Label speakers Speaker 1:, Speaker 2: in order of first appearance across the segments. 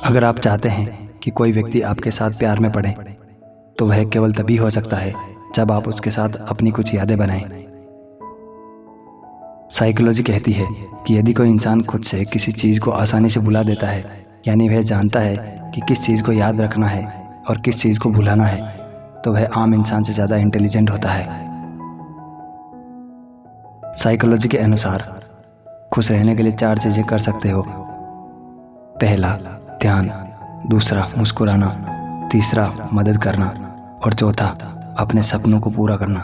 Speaker 1: अगर आप चाहते हैं कि कोई व्यक्ति आपके साथ प्यार में पड़े तो वह केवल तभी हो सकता है जब आप उसके साथ अपनी कुछ यादें बनाएं। साइकोलॉजी कहती है कि यदि कोई इंसान खुद से किसी चीज़ को आसानी से भुला देता है, यानी वह जानता है कि किस चीज़ को याद रखना है और किस चीज़ को भुलाना है, तो वह आम इंसान से ज़्यादा इंटेलिजेंट होता है। साइकोलॉजी के अनुसार खुश रहने के लिए 4 चीज़ें कर सकते हो। पहला, ध्यान। दूसरा, मुस्कुराना। तीसरा, मदद करना। और चौथा, अपने सपनों को पूरा करना।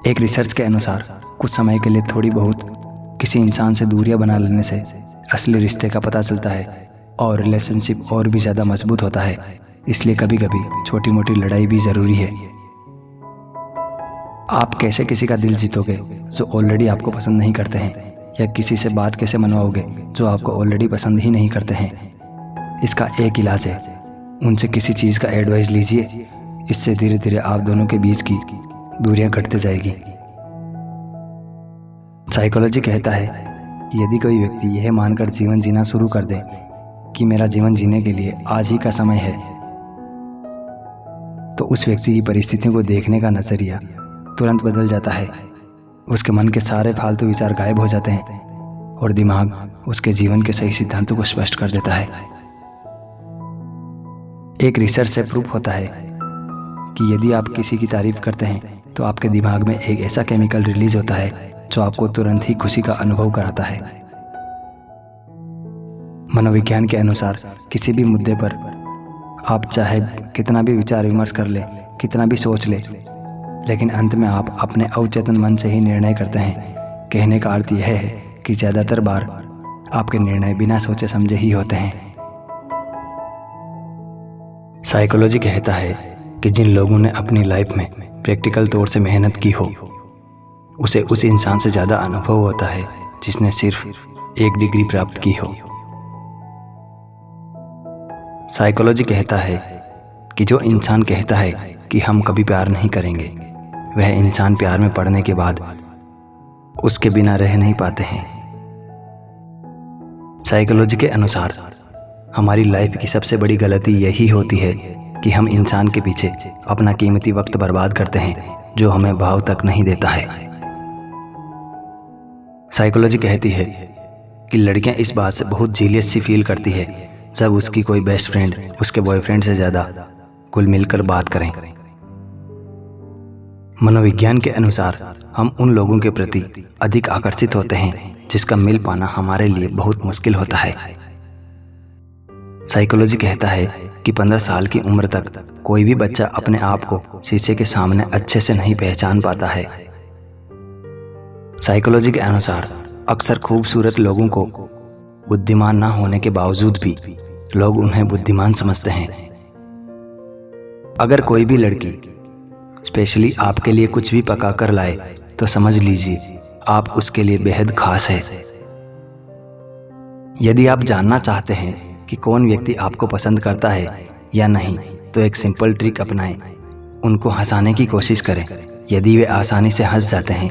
Speaker 1: एक रिसर्च के अनुसार कुछ समय के लिए थोड़ी बहुत किसी इंसान से दूरियां बना लेने से असली रिश्ते का पता चलता है और रिलेशनशिप और भी ज़्यादा मजबूत होता है। इसलिए कभी कभी छोटी मोटी लड़ाई भी ज़रूरी है। आप कैसे किसी का दिल जीतोगे जो ऑलरेडी आपको पसंद नहीं करते हैं, या किसी से बात कैसे मनवाओगे जो आपको ऑलरेडी पसंद ही नहीं करते हैं? इसका एक इलाज है, उनसे किसी चीज़ का एडवाइस लीजिए। इससे धीरे धीरे आप दोनों के बीच की दूरियां घटते जाएगी। साइकोलॉजी कहता है कि यदि कोई व्यक्ति यह मानकर जीवन जीना शुरू कर दे कि मेरा जीवन जीने के लिए आज ही का समय है, तो उस व्यक्ति की परिस्थितियों को देखने का नजरिया तुरंत बदल जाता है। उसके मन के सारे फालतू विचार गायब हो जाते हैं और दिमाग उसके जीवन के सही सिद्धांतों को स्पष्ट कर देता है। एक रिसर्च से प्रूफ होता है कि यदि आप किसी की तारीफ करते हैं तो आपके दिमाग में एक ऐसा केमिकल रिलीज होता है जो आपको तुरंत ही खुशी का अनुभव कराता है। मनोविज्ञान के अनुसार किसी भी मुद्दे पर आप चाहे कितना भी विचार विमर्श कर ले, कितना भी सोच ले, लेकिन अंत में आप अपने अवचेतन मन से ही निर्णय करते हैं। कहने का अर्थ यह है कि ज़्यादातर बार आपके निर्णय बिना सोचे समझे ही होते हैं। साइकोलॉजी कहता है कि जिन लोगों ने अपनी लाइफ में प्रैक्टिकल तौर से मेहनत की हो, उसे उस इंसान से ज़्यादा अनुभव होता है जिसने सिर्फ 1 डिग्री प्राप्त की हो। साइकोलॉजी कहता है कि जो इंसान कहता है कि हम कभी प्यार नहीं करेंगे, वह इंसान प्यार में पड़ने के बाद उसके बिना रह नहीं पाते हैं। साइकोलॉजी के अनुसार हमारी लाइफ की सबसे बड़ी गलती यही होती है कि हम इंसान के पीछे अपना कीमती वक्त बर्बाद करते हैं जो हमें भाव तक नहीं देता है। साइकोलॉजी कहती है कि लड़कियां इस बात से बहुत जीलियस सी फील करती है जब उसकी कोई बेस्ट फ्रेंड उसके बॉयफ्रेंड से ज़्यादा कुल मिलकर बात करें। मनोविज्ञान के अनुसार हम उन लोगों के प्रति अधिक आकर्षित होते हैं जिसका मिल पाना हमारे लिए बहुत मुश्किल होता है। साइकोलॉजी कहता है कि 15 साल की उम्र तक कोई भी बच्चा अपने आप को शीशे के सामने अच्छे से नहीं पहचान पाता है। साइकोलॉजी के अनुसार अक्सर खूबसूरत लोगों को बुद्धिमान ना होने के बावजूद भी लोग उन्हें बुद्धिमान समझते हैं। अगर कोई भी लड़की स्पेशली आपके लिए कुछ भी पका कर लाए तो समझ लीजिए आप उसके लिए बेहद खास है। यदि आप जानना चाहते हैं कि कौन व्यक्ति आपको पसंद करता है या नहीं, तो एक सिंपल ट्रिक अपनाएं। उनको हंसाने की कोशिश करें। यदि वे आसानी से हंस जाते हैं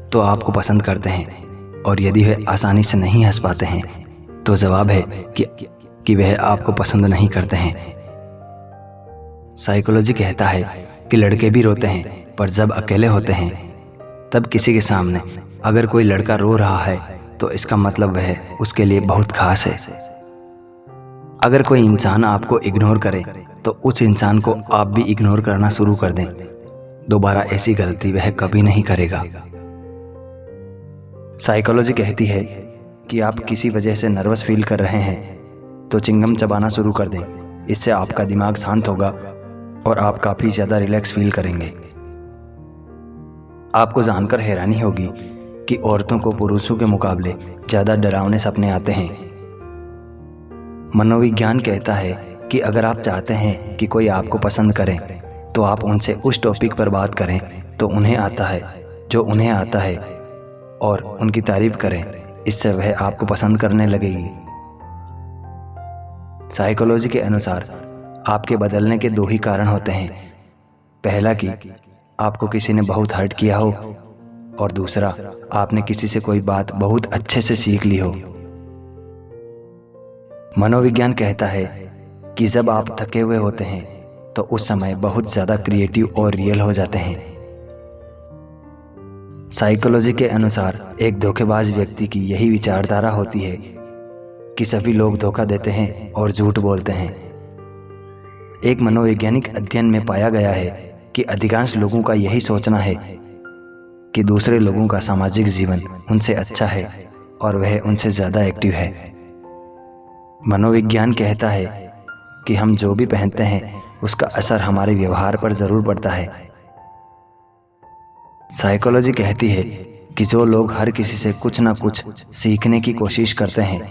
Speaker 1: तो आपको पसंद करते हैं, और यदि वे आसानी से नहीं हंस पाते हैं तो जवाब है कि वह आपको पसंद नहीं करते हैं। साइकोलॉजी कहता है कि लड़के भी रोते हैं, पर जब अकेले होते हैं तब किसी के सामने अगर कोई लड़का रो रहा है तो इसका मतलब वह उसके लिए बहुत खास है। अगर कोई इंसान आपको इग्नोर करे तो उस इंसान को आप भी इग्नोर करना शुरू कर दें। दोबारा ऐसी गलती वह कभी नहीं करेगा। साइकोलॉजी कहती है कि आप किसी वजह से नर्वस फील कर रहे हैं तो चिंगम चबाना शुरू कर दें। इससे आपका दिमाग शांत होगा और आप काफ़ी ज़्यादा रिलैक्स फील करेंगे। आपको जानकर हैरानी होगी कि औरतों को पुरुषों के मुकाबले ज़्यादा डरावने सपने आते हैं। मनोविज्ञान कहता है कि अगर आप चाहते हैं कि कोई आपको पसंद करे तो आप उनसे उस टॉपिक पर बात करें तो उन्हें आता है जो उन्हें आता है, और उनकी तारीफ करें। इससे वह आपको पसंद करने लगेगी। साइकोलॉजी के अनुसार आपके बदलने के 2 ही कारण होते हैं। पहला कि आपको किसी ने बहुत हर्ट किया हो, और दूसरा आपने किसी से कोई बात बहुत अच्छे से सीख ली हो। मनोविज्ञान कहता है कि जब आप थके हुए होते हैं तो उस समय बहुत ज़्यादा क्रिएटिव और रियल हो जाते हैं। साइकोलॉजी के अनुसार एक धोखेबाज व्यक्ति की यही विचारधारा होती है कि सभी लोग धोखा देते हैं और झूठ बोलते हैं। एक मनोवैज्ञानिक अध्ययन में पाया गया है कि अधिकांश लोगों का यही सोचना है कि दूसरे लोगों का सामाजिक जीवन उनसे अच्छा है और वह उनसे ज़्यादा एक्टिव है। मनोविज्ञान कहता है कि हम जो भी पहनते हैं उसका असर हमारे व्यवहार पर ज़रूर पड़ता है। साइकोलॉजी कहती है कि जो लोग हर किसी से कुछ ना कुछ सीखने की कोशिश करते हैं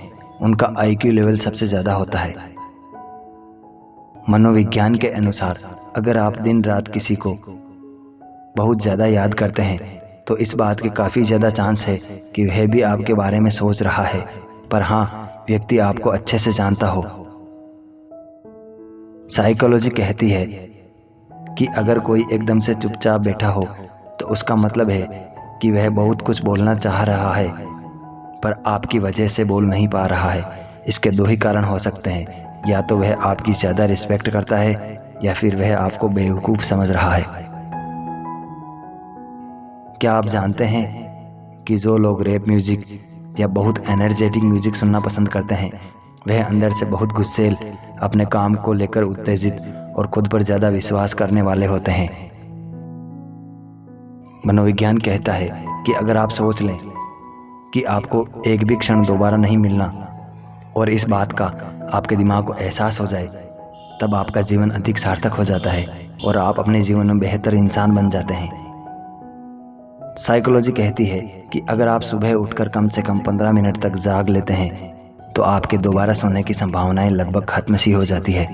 Speaker 1: उनका IQ लेवल सबसे ज़्यादा होता है। मनोविज्ञान के अनुसार अगर आप दिन रात किसी को बहुत ज़्यादा याद करते हैं तो इस बात के काफ़ी ज़्यादा चांस है कि वह भी आपके बारे में सोच रहा है, पर हाँ, व्यक्ति आपको अच्छे से जानता हो। साइकोलॉजी कहती है कि अगर कोई एकदम से चुपचाप बैठा हो तो उसका मतलब है कि वह बहुत कुछ बोलना चाह रहा है पर आपकी वजह से बोल नहीं पा रहा है। इसके दो ही कारण हो सकते हैं, या तो वह आपकी ज़्यादा रिस्पेक्ट करता है या फिर वह आपको बेवकूफ़ समझ रहा है। क्या आप जानते हैं कि जो लोग रैप म्यूज़िक या बहुत एनर्जेटिक म्यूज़िक सुनना पसंद करते हैं वह अंदर से बहुत गुस्सैल, अपने काम को लेकर उत्तेजित और खुद पर ज़्यादा विश्वास करने वाले होते हैं। मनोविज्ञान कहता है कि अगर आप सोच लें कि आपको एक भी क्षण दोबारा नहीं मिलना और इस बात का आपके दिमाग को एहसास हो जाए, तब आपका जीवन अधिक सार्थक हो जाता है और आप अपने जीवन में बेहतर इंसान बन जाते हैं। साइकोलॉजी कहती है कि अगर आप सुबह उठकर कम से कम 15 मिनट तक जाग लेते हैं तो आपके दोबारा सोने की संभावनाएं लगभग खत्म सी हो जाती है।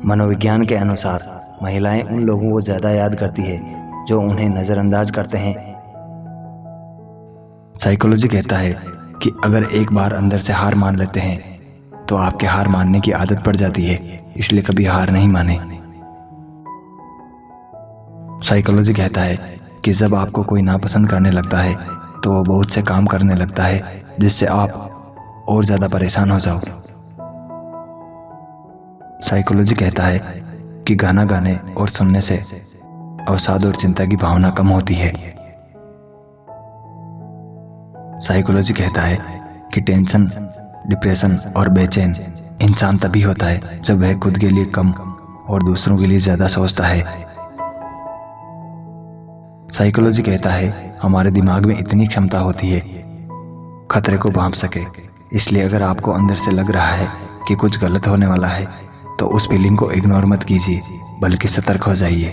Speaker 1: मनोविज्ञान के अनुसार महिलाएं उन लोगों को ज़्यादा याद करती है जो उन्हें नज़रअंदाज करते हैं। साइकोलॉजी कहता है कि अगर एक बार अंदर से हार मान लेते हैं तो आपके हार मानने की आदत पड़ जाती है, इसलिए कभी हार नहीं माने। साइकोलॉजी कहता है कि जब आपको कोई नापसंद करने लगता है तो वो बहुत से काम करने लगता है जिससे आप और ज़्यादा परेशान हो जाओ। साइकोलॉजी कहता है कि गाना गाने और सुनने से अवसाद और चिंता की भावना कम होती है। साइकोलॉजी कहता है कि टेंशन, डिप्रेशन और बेचैन इंसान तभी होता है जब वह खुद के लिए कम और दूसरों के लिए ज़्यादा सोचता है। साइकोलॉजी कहता है हमारे दिमाग में इतनी क्षमता होती है खतरे को भांप सके, इसलिए अगर आपको अंदर से लग रहा है कि कुछ गलत होने वाला है तो उस फीलिंग को इग्नोर मत कीजिए बल्कि सतर्क हो जाइए।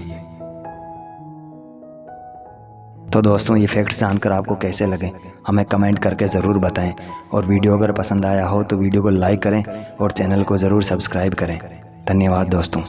Speaker 1: तो दोस्तों, ये फैक्ट्स जानकर आपको कैसे लगे हमें कमेंट करके ज़रूर बताएं, और वीडियो अगर पसंद आया हो तो वीडियो को लाइक करें और चैनल को ज़रूर सब्सक्राइब करें। धन्यवाद दोस्तों।